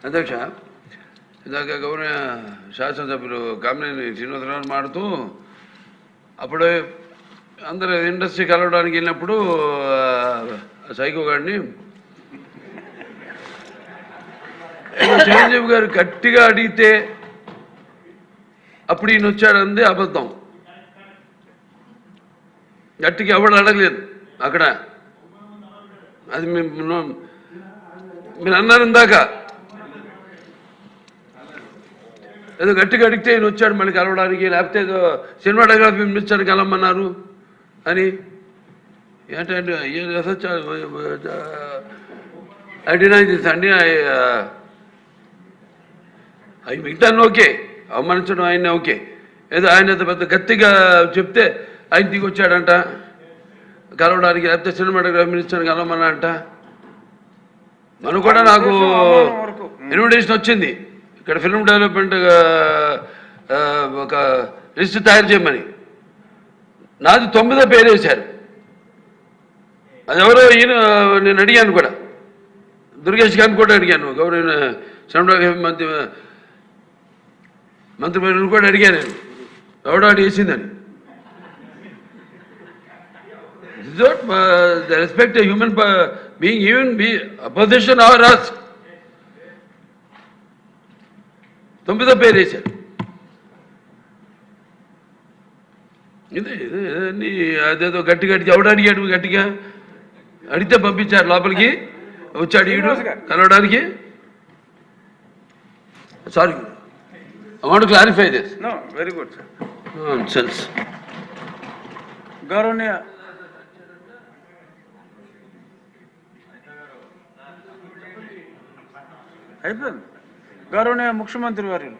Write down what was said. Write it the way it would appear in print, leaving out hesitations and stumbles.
అధ్యక్ష, ఇందాక గౌరవ శాసనసభ్యులు కామినేని శ్రీనివాసరావు మాడుతూ అప్పుడే అందరూ ఇండస్ట్రీ కలవడానికి వెళ్ళినప్పుడు సైకో గారిని చిరంజీవి గారు గట్టిగా అడిగితే అప్పుడు ఈయన వచ్చాడంది అబద్ధం. గట్టిగా ఎవడు అడగలేదు అక్కడ. అది మీరు అన్నారు ఇందాక, ఏదో గట్టిగా అడిగితే ఈయన వచ్చాడు మళ్ళీ కలవడానికి, లేకపోతే ఏదో సినిమాటోగ్రఫీ మినిస్టర్ కలవమన్నారు అని. ఏంటంటే ఐ డినై దిస్ అండి. అవి మిగతా ఓకే, అవమానించడం ఆయన ఓకే. ఏదో ఆయన పెద్ద గట్టిగా చెప్తే ఆయన దిగి వచ్చాడంట కలవడానికి, లేకపోతే సినిమాటోగ్రఫీ మినిస్టర్ కలవమన్నా అంట. మనం కూడా నాకు ఇన్విటేషన్ వచ్చింది ఇక్కడ ఫిల్మ్ డెవలప్మెంట్ ఒక లిస్ట్ తయారు చేయమని. నాది 9వ పేరు వేశారు. అది ఎవరో ఈయన నేను అడిగాను కూడా, దుర్గేష్ గారిని కూడా అడిగాను, గౌరవ సినిమాటోగ్రఫీ మంత్రి కూడా అడిగాను నేను, ఎవడో వేసిందని. The respect a human being, even be opposition or us. 9వ పేరు వేశారు. ఇదే అదేదో గట్టిగా ఎవడు అడిగాడు, గట్టిగా అడిగితే పంపించారు లోపలికి. వచ్చాడు ఈడు కలవడానికి. Sorry, I want to clarify this. No, very good, sir. Nonsense. గౌరవనీయ అయిపోయింది. గౌరవనీయ ముఖ్యమంత్రి వర్యులు